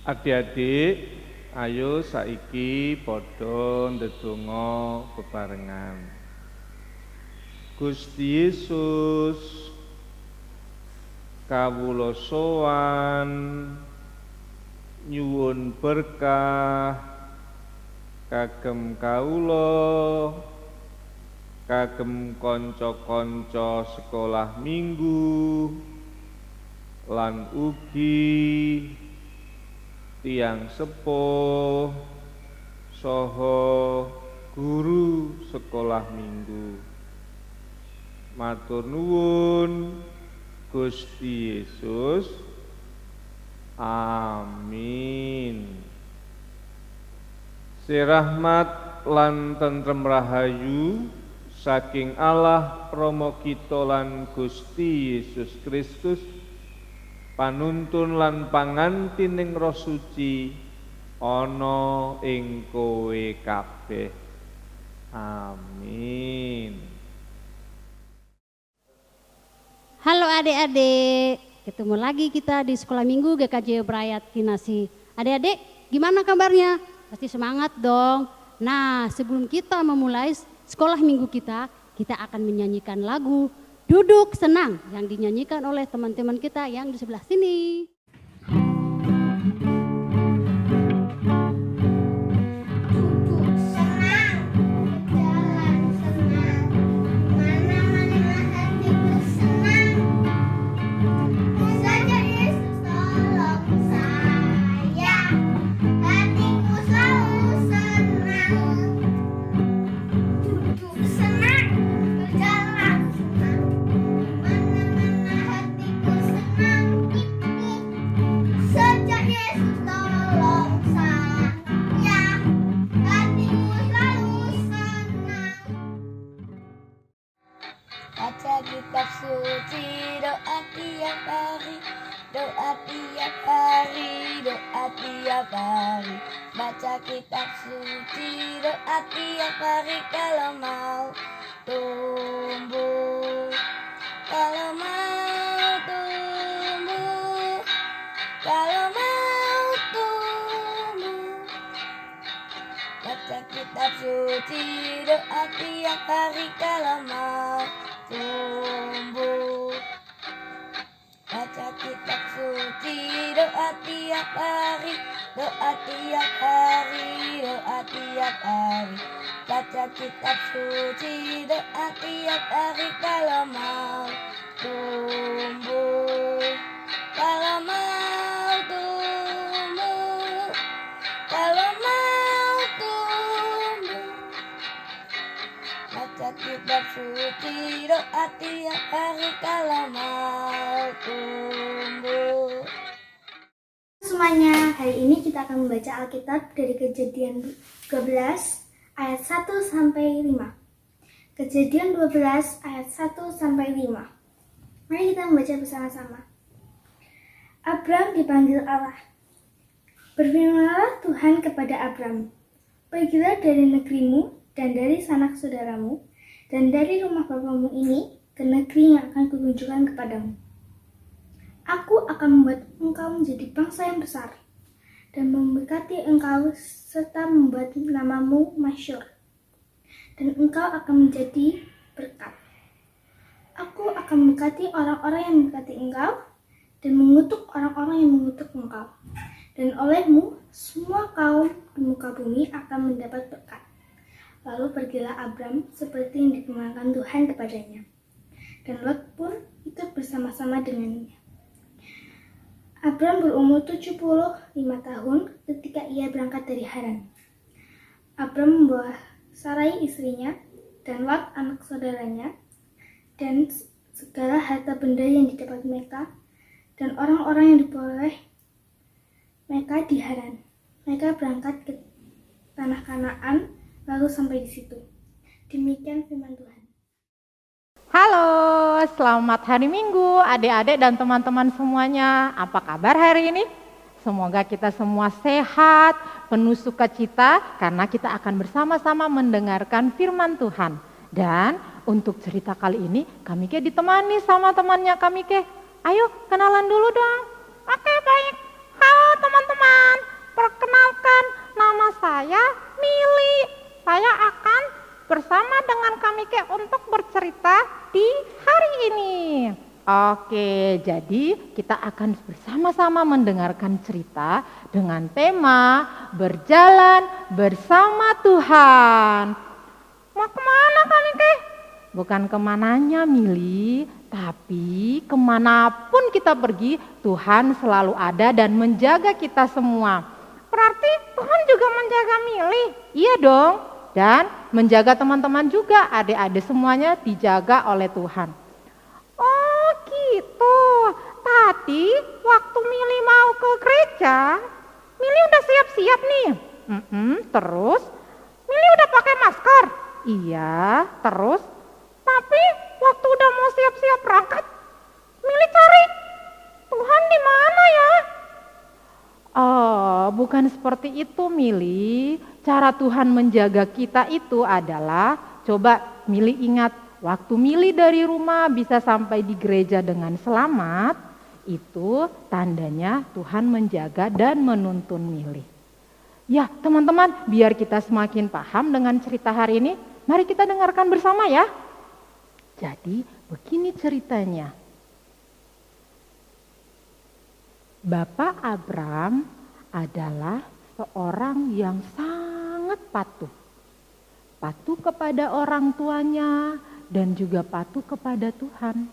Adik-adik, ayo saiki padha ndedonga bebarengan. Gusti Yesus, kawula sowan nyuwun berkah kagem kawula, kagem kanca-kanca sekolah minggu, lan ugi tiyang sepuh saha guru sekolah minggu. Matur nuwun Gusti Yesus. Amin. Sirahmat lan tentrem rahayu saking Allah Rama kita lan Gusti Yesus Kristus, panuntun lan pangantining Roh Suci ana ing kowe kabeh. Amin. Halo adik-adik, ketemu lagi kita di Sekolah Minggu GKJ Brayat Kinasi. Adik-adik, gimana kabarnya? Pasti semangat dong. Nah, sebelum kita memulai sekolah minggu kita akan menyanyikan lagu Duduk Senang yang dinyanyikan oleh teman-teman kita yang di sebelah sini. Baca kitab suci, doa tiap hari, doa tiap hari, doa tiap hari. Baca kitab suci, doa tiap hari kalau mau tumbuh, kalau mau tumbuh, kalau mau tumbuh. Baca kitab suci, doa tiap hari kalau mau tumbuh. Baca kitab suci, doa tiap hari, doa tiap hari, doa tiap hari. Baca kitab suci, doa tiap hari kalau mau tumbuh, kalau mau tumbuh, kalau mau tumbuh. Baca kitab suci, doa tiap hari kalau mau tumbuh. Semuanya, hari ini kita akan membaca Alkitab dari Kejadian 12 ayat 1 sampai 5. Kejadian 12 ayat 1 sampai 5. Mari kita membaca bersama-sama. Abram dipanggil Allah. Berfirmanlah Tuhan kepada Abram, pergilah dari negerimu dan dari sanak saudaramu, dan dari rumah bapamu ini ke negeri yang akan kutunjukkan kepadamu. Aku akan membuat engkau menjadi bangsa yang besar, dan memberkati engkau serta membuat namamu masyhur, dan engkau akan menjadi berkat. Aku akan memberkati orang-orang yang memberkati engkau, dan mengutuk orang-orang yang mengutuk engkau. Dan olehmu semua kaum di muka bumi akan mendapat berkat. Lalu pergilah Abram seperti yang difirmankan Tuhan kepadanya. Dan Lot pun ikut bersama-sama dengannya. Abram berumur 75 tahun ketika ia berangkat dari Haran. Abram membawa Sarai istrinya, dan Lot anak saudaranya, dan segala harta benda yang didapat mereka, dan orang-orang yang diperoleh mereka di Haran. Mereka berangkat ke tanah Kanaan, lalu sampai di situ. Demikian firman Tuhan. Halo, selamat hari Minggu adik-adik dan teman-teman semuanya. Apa kabar hari ini? Semoga kita semua sehat, penuh sukacita karena kita akan bersama-sama mendengarkan firman Tuhan. Dan untuk cerita kali ini Kamike ditemani sama temannya Kamike. Ayo kenalan dulu dong. Oke, baik. Halo teman-teman. saya Mili. Saya akan bersama dengan Kamike untuk bercerita di hari ini. Oke, jadi kita akan bersama-sama mendengarkan cerita dengan tema berjalan bersama Tuhan. Mau kemana Kamike? Bukan kemananya Mili, tapi kemanapun kita pergi, Tuhan selalu ada dan menjaga kita semua. Berarti Tuhan juga menjaga Mili? Iya dong, dan menjaga teman-teman juga, adik-adik semuanya dijaga oleh Tuhan. Oh gitu, tadi waktu Mili mau ke gereja, Mili udah siap-siap nih. Terus Mili udah pakai masker? Iya, terus tapi waktu udah mau siap-siap berangkat, Mili cari Tuhan di mana ya? Oh, bukan seperti itu Mili. Cara Tuhan menjaga kita itu adalah, coba Mili ingat, waktu Mili dari rumah bisa sampai di gereja dengan selamat, itu tandanya Tuhan menjaga dan menuntun Mili. Ya teman-teman, biar kita semakin paham dengan cerita hari ini, mari kita dengarkan bersama ya. Jadi begini ceritanya. Bapak Abram adalah seorang yang sangat patuh. Patuh kepada orang tuanya dan juga patuh kepada Tuhan.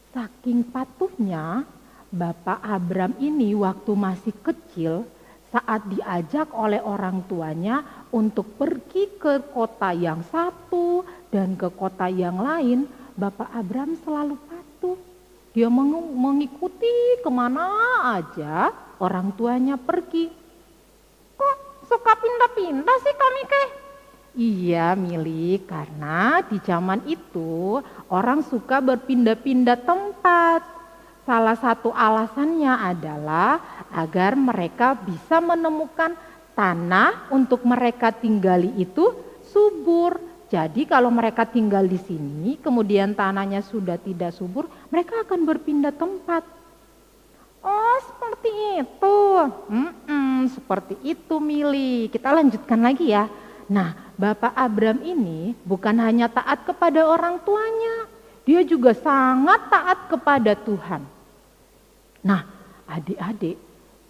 Saking patuhnya, Bapak Abram ini waktu masih kecil, saat diajak oleh orang tuanya untuk pergi ke kota yang satu dan ke kota yang lain, Bapak Abram selalu patuh. Dia mengikuti kemana aja orang tuanya pergi. Kok suka pindah-pindah sih Kamike? Iya Mili, karena di zaman itu orang suka berpindah-pindah tempat. Salah satu alasannya adalah agar mereka bisa menemukan tanah untuk mereka tinggali itu subur. Jadi kalau mereka tinggal di sini, kemudian tanahnya sudah tidak subur, mereka akan berpindah tempat. Oh seperti itu, seperti itu Mili. Kita lanjutkan lagi ya. Nah, Bapak Abram ini bukan hanya taat kepada orang tuanya, dia juga sangat taat kepada Tuhan. Nah, adik-adik,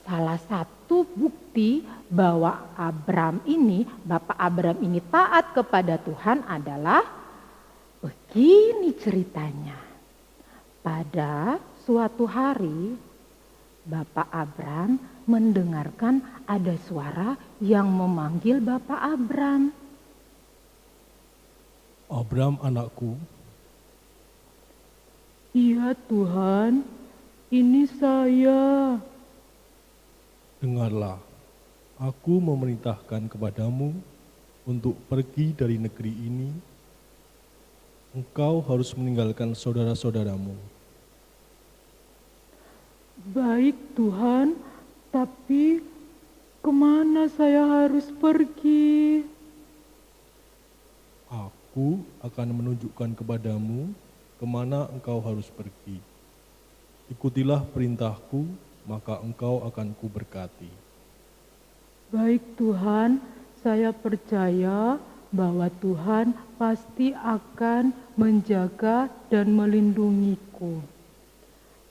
salah satu bukti bahwa Bapak Abram ini taat kepada Tuhan adalah begini ceritanya. Pada suatu hari, Bapak Abram mendengarkan ada suara yang memanggil Bapak Abram. Abram anakku. Iya Tuhan, ini saya. Dengarlah, aku memerintahkan kepadamu untuk pergi dari negeri ini. Engkau harus meninggalkan saudara-saudaramu. Baik Tuhan, tapi kemana saya harus pergi? Aku akan menunjukkan kepadamu kemana engkau harus pergi. Ikutilah perintahku, maka engkau akan kuberkati. Baik Tuhan, saya percaya bahwa Tuhan pasti akan menjaga dan melindungiku.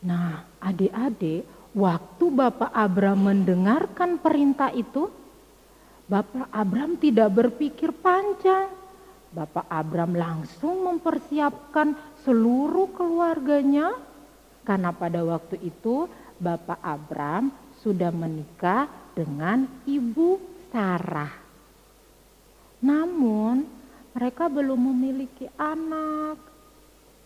Nah, adik-adik, waktu Bapak Abram mendengarkan perintah itu, Bapak Abram tidak berpikir panjang. Bapak Abram langsung mempersiapkan seluruh keluarganya, karena pada waktu itu Bapak Abram sudah menikah dengan Ibu Sarah. Namun mereka belum memiliki anak.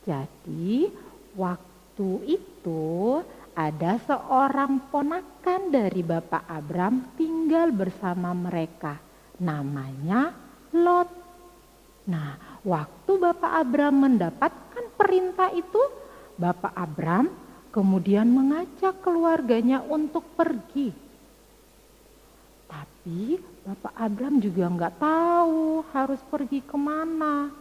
Jadi waktu itu ada seorang ponakan dari Bapak Abram tinggal bersama mereka. Namanya Lot. Nah, waktu Bapak Abram mendapatkan perintah itu, Bapak Abram kemudian mengajak keluarganya untuk pergi. Tapi Bapak Abram juga nggak tahu harus pergi kemana.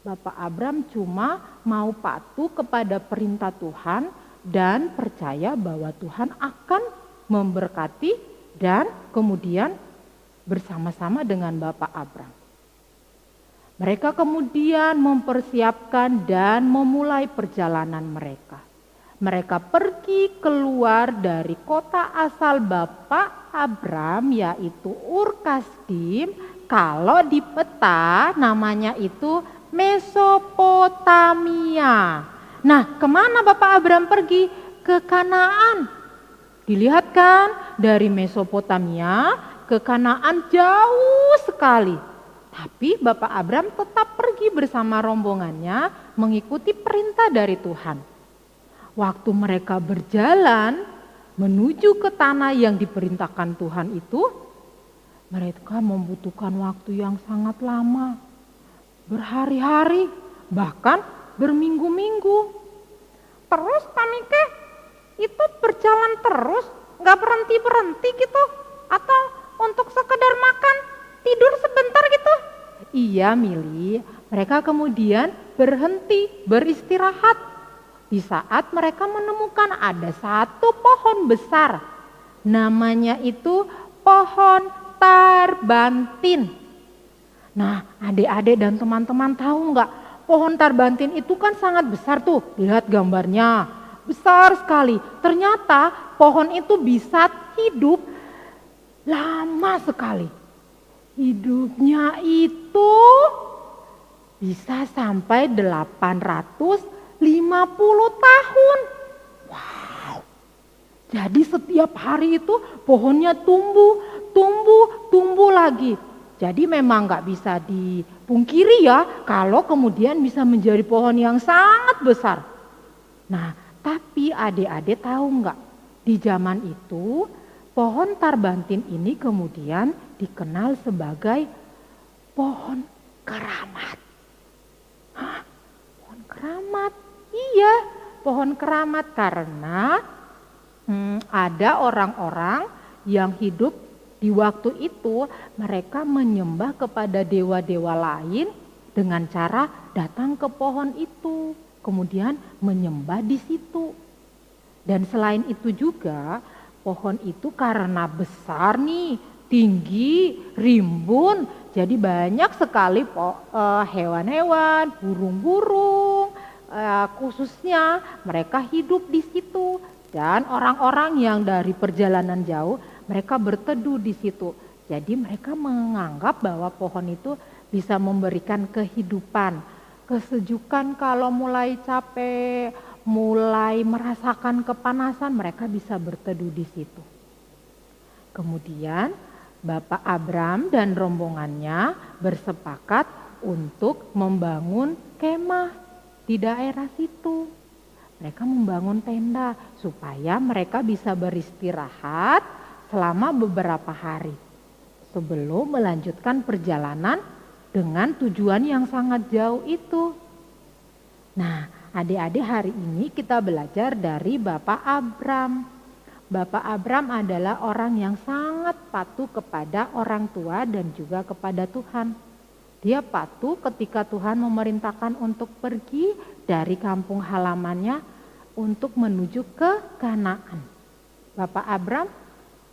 Bapak Abram cuma mau patuh kepada perintah Tuhan dan percaya bahwa Tuhan akan memberkati dan kemudian bersama-sama dengan Bapak Abram. Mereka kemudian mempersiapkan dan memulai perjalanan mereka. Mereka pergi keluar dari kota asal Bapak Abram, yaitu Ur Kasdim. Kalau di peta namanya itu Mesopotamia. Nah, kemana Bapak Abram pergi? Ke Kanaan. Dilihat kan, dari Mesopotamia ke Kanaan jauh sekali. Tapi Bapak Abram tetap pergi bersama rombongannya mengikuti perintah dari Tuhan. Waktu mereka berjalan menuju ke tanah yang diperintahkan Tuhan itu, mereka membutuhkan waktu yang sangat lama. Berhari-hari, bahkan berminggu-minggu. Terus Pak Mike, itu berjalan terus, gak berhenti-berhenti gitu? Atau untuk sekedar makan, tidur sebentar gitu? Iya Mili, mereka kemudian berhenti beristirahat. Di saat mereka menemukan ada satu pohon besar, namanya itu pohon tarbantin. Nah, adik-adik dan teman-teman tahu nggak, pohon tarbantin itu kan sangat besar tuh, lihat gambarnya, besar sekali. Ternyata pohon itu bisa hidup lama sekali. Hidupnya itu bisa sampai 850 tahun. Wow. Jadi setiap hari itu pohonnya tumbuh lagi. Jadi memang gak bisa dipungkiri ya kalau kemudian bisa menjadi pohon yang sangat besar. Nah, tapi adik-adik tahu gak, di zaman itu pohon tarbantin ini kemudian dikenal sebagai pohon keramat. Hah? Pohon keramat? Iya, pohon keramat karena ada orang-orang yang hidup di waktu itu, mereka menyembah kepada dewa-dewa lain dengan cara datang ke pohon itu, kemudian menyembah di situ. Dan selain itu juga, pohon itu karena besar nih, tinggi, rimbun, jadi banyak sekali hewan-hewan, burung-burung, khususnya mereka hidup di situ. Dan orang-orang yang dari perjalanan jauh, mereka berteduh di situ. Jadi mereka menganggap bahwa pohon itu bisa memberikan kehidupan, kesejukan kalau mulai capek, mulai merasakan kepanasan, mereka bisa berteduh di situ. Kemudian Bapak Abram dan rombongannya bersepakat untuk membangun kemah di daerah situ. Mereka membangun tenda supaya mereka bisa beristirahat selama beberapa hari sebelum melanjutkan perjalanan dengan tujuan yang sangat jauh itu. Nah, adik-adik, hari ini kita belajar dari Bapak Abram. Bapak Abram adalah orang yang sangat patuh kepada orang tua dan juga kepada Tuhan. Dia patuh ketika Tuhan memerintahkan untuk pergi dari kampung halamannya untuk menuju ke Kanaan. Bapak Abram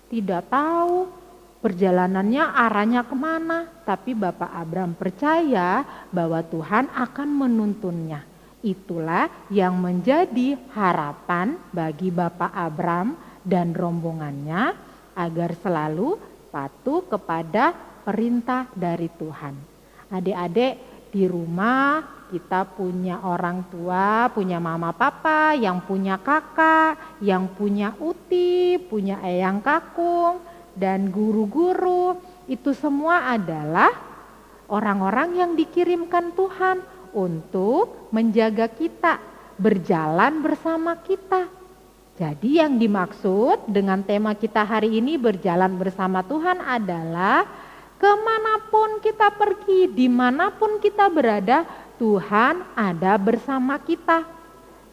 tidak tahu perjalanannya arahnya kemana, tapi Bapak Abram percaya bahwa Tuhan akan menuntunnya. Itulah yang menjadi harapan bagi Bapak Abram dan rombongannya agar selalu patuh kepada perintah dari Tuhan. Adik-adik, di rumah kita punya orang tua, punya mama papa, yang punya kakak, yang punya uti, punya eyang kakung, dan guru-guru. Itu semua adalah orang-orang yang dikirimkan Tuhan untuk menjaga kita, berjalan bersama kita. Jadi yang dimaksud dengan tema kita hari ini berjalan bersama Tuhan adalah kemanapun kita pergi, dimanapun kita berada, Tuhan ada bersama kita.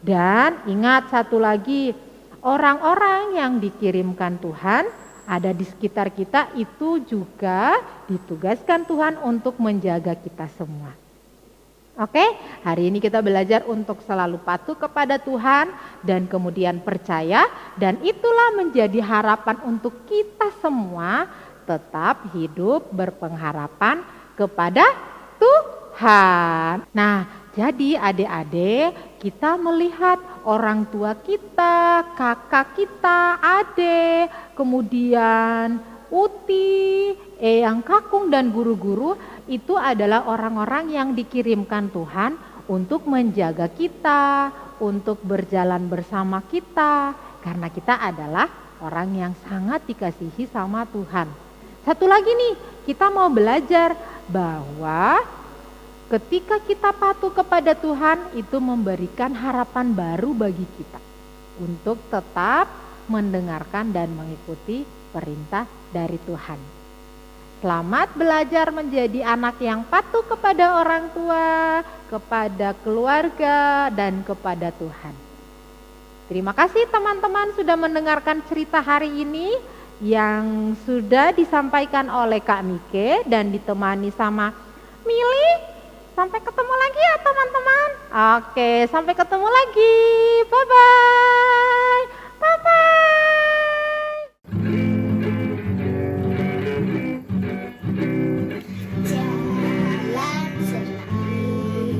Dan ingat satu lagi, orang-orang yang dikirimkan Tuhan ada di sekitar kita itu juga ditugaskan Tuhan untuk menjaga kita semua. Oke, hari ini kita belajar untuk selalu patuh kepada Tuhan dan kemudian percaya, dan itulah menjadi harapan untuk kita semua tetap hidup berpengharapan kepada Tuhan. Nah, jadi adik-adik, kita melihat orang tua kita, kakak kita, adik, kemudian Uti, Eyang Kakung dan guru-guru itu adalah orang-orang yang dikirimkan Tuhan untuk menjaga kita, untuk berjalan bersama kita, karena kita adalah orang yang sangat dikasihi sama Tuhan. Satu lagi nih, kita mau belajar bahwa ketika kita patuh kepada Tuhan, itu memberikan harapan baru bagi kita untuk tetap mendengarkan dan mengikuti perintah dari Tuhan. Selamat belajar menjadi anak yang patuh kepada orang tua, kepada keluarga, dan kepada Tuhan. Terima kasih teman-teman sudah mendengarkan cerita hari ini yang sudah disampaikan oleh Kak Mike dan ditemani sama Mili. Sampai ketemu lagi ya teman-teman. Oke, sampai ketemu lagi. Bye-bye. Bye-bye. Jalan serta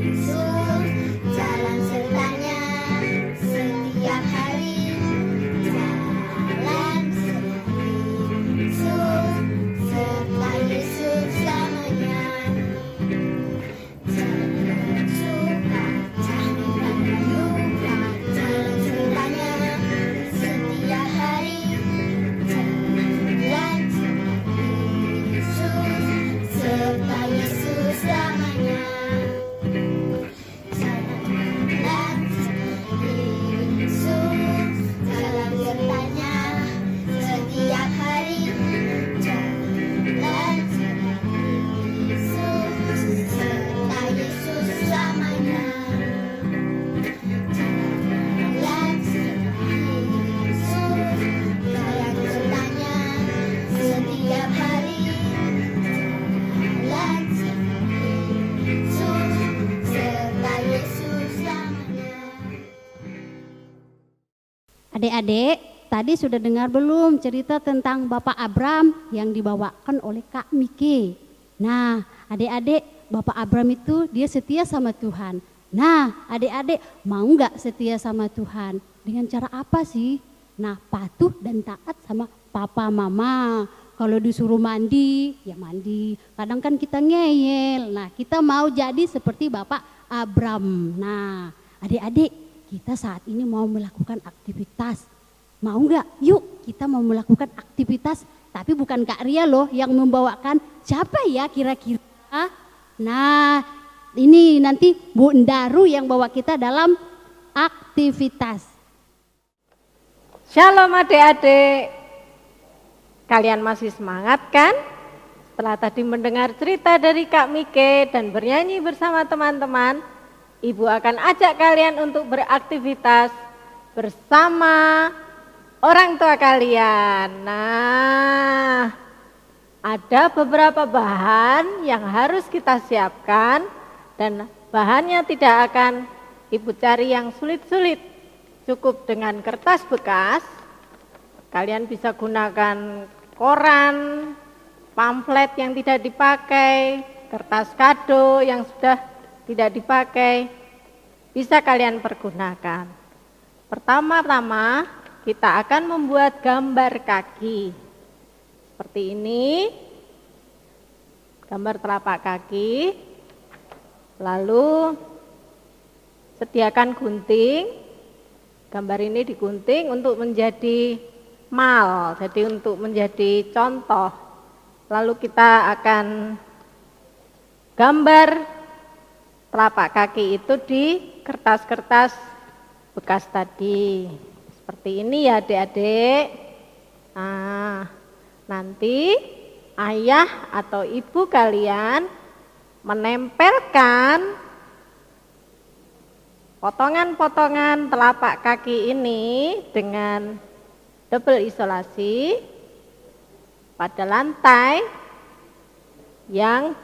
Yesus, jalan sertanya setiap hari. Jalan serta Yesus, serta Yesus selamanya. Jangan suka, jangan lupa, jalan sertanya setiap hari. Jalan serta Yesus, serta Yesus selamanya. Jalan serta Yesus, jalan sertanya setiap hari. Jalan serta Yesus, serta Yesus selamanya. Jalan serta Yesus, jalan sertanya setiap hari. Jalan serta Yesus, serta Yesus selamanya. Adik-adik, tadi sudah dengar belum cerita tentang Bapak Abram yang dibawakan oleh Kak Miki? Nah, adik-adik, Bapak Abram itu dia setia sama Tuhan. Nah, adik-adik mau nggak setia sama Tuhan? Dengan cara apa sih? Nah, patuh dan taat sama papa mama. Kalau disuruh mandi, ya mandi. Kadang kan kita ngeyel. Nah, kita mau jadi seperti Bapak Abram. Nah, adik-adik, kita saat ini mau melakukan aktivitas. Mau nggak? Yuk, kita mau melakukan aktivitas. Tapi bukan Kak Ria loh yang membawakan. Siapa ya kira-kira? Nah, ini nanti Bu Ndaru yang bawa kita dalam aktivitas. Shalom adik-adik, kalian masih semangat kan? Setelah tadi mendengar cerita dari Kak Mike dan bernyanyi bersama teman-teman, Ibu akan ajak kalian untuk beraktivitas bersama orang tua kalian. Nah, ada beberapa bahan yang harus kita siapkan dan bahannya tidak akan Ibu cari yang sulit-sulit. Cukup dengan kertas bekas, kalian bisa gunakan koran, pamflet yang tidak dipakai, kertas kado yang sudah tidak dipakai, bisa kalian pergunakan. Pertama-tama kita akan membuat gambar kaki. Seperti ini, gambar telapak kaki. Lalu sediakan gunting. Gambar ini digunting untuk menjadi mal, jadi untuk menjadi contoh. Lalu kita akan gambar telapak kaki itu di kertas-kertas bekas tadi. Seperti ini ya adik-adik. Nah, nanti ayah atau ibu kalian menempelkan potongan-potongan telapak kaki ini dengan double isolasi pada lantai yang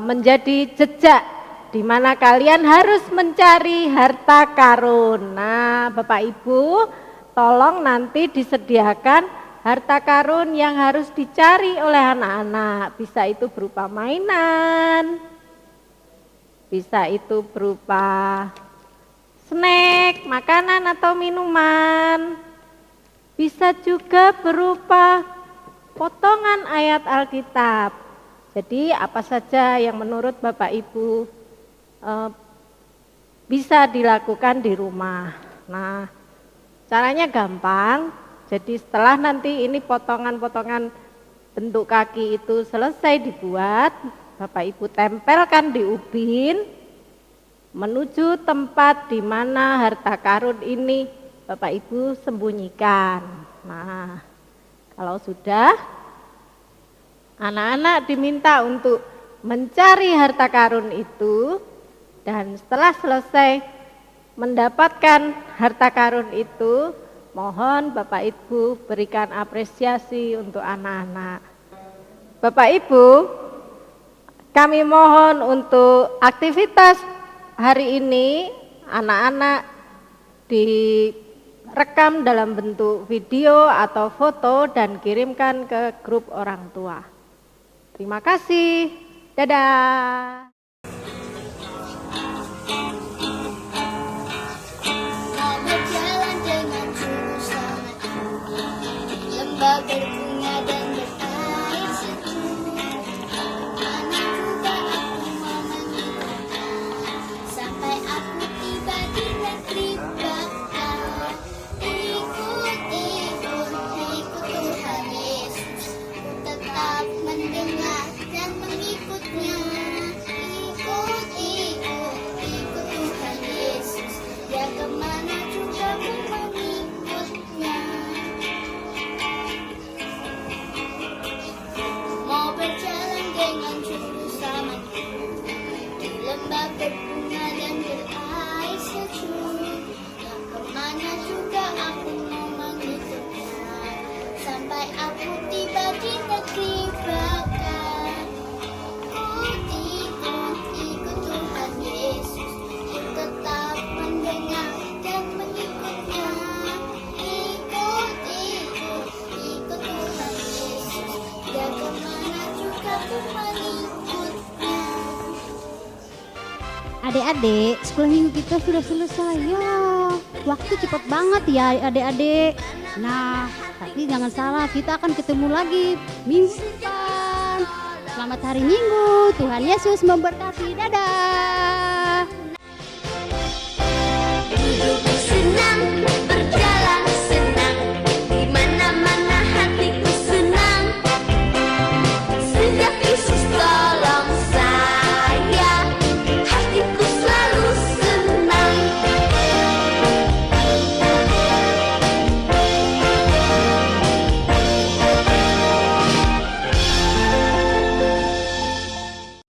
menjadi jejak di mana kalian harus mencari harta karun. Nah, Bapak Ibu, tolong nanti disediakan harta karun yang harus dicari oleh anak-anak. Bisa itu berupa mainan, bisa itu berupa snack, makanan atau minuman. Bisa juga berupa potongan ayat Alkitab. Jadi apa saja yang menurut Bapak Ibu bisa dilakukan di rumah. Nah, caranya gampang. Jadi setelah nanti ini potongan-potongan bentuk kaki itu selesai dibuat, Bapak Ibu tempelkan di ubin menuju tempat di mana harta karun ini Bapak Ibu sembunyikan. Nah, kalau sudah, anak-anak diminta untuk mencari harta karun itu, dan setelah selesai mendapatkan harta karun itu, mohon Bapak Ibu berikan apresiasi untuk anak-anak. Bapak Ibu, kami mohon untuk aktivitas hari ini anak-anak direkam dalam bentuk video atau foto dan kirimkan ke grup orang tua. Terima kasih. Dadah. Mau berjalan dengan jurusan lembah berbunga dan berair sejuk. Mana juga aku mau meninggalkan sampai aku tiba di negeri bakal. Ikut Tuhan Yesus, ku tetap mendengar dan mengikutnya. Ikut Tuhan Yesus, dia kemana juga ku mengikutnya. Mau berjalan dengan jurusan di lembah berbunga dan berair sejuk. Yang kemana juga aku mau mengikutnya sampai aku tiba di negeri bakal. Ikut Tuhan Yesus, ku tetap mendengar dan mengikutnya. Ikut Tuhan Yesus, dia kemana juga ku mengikutnya. Adik-adik, sekolah minggu kita sudah selesai ya. Waktu cepat banget ya adik-adik. Nah, tapi jangan salah, kita akan ketemu lagi minggu depan. Selamat hari Minggu, Tuhan Yesus memberkati. Dadah. Hidup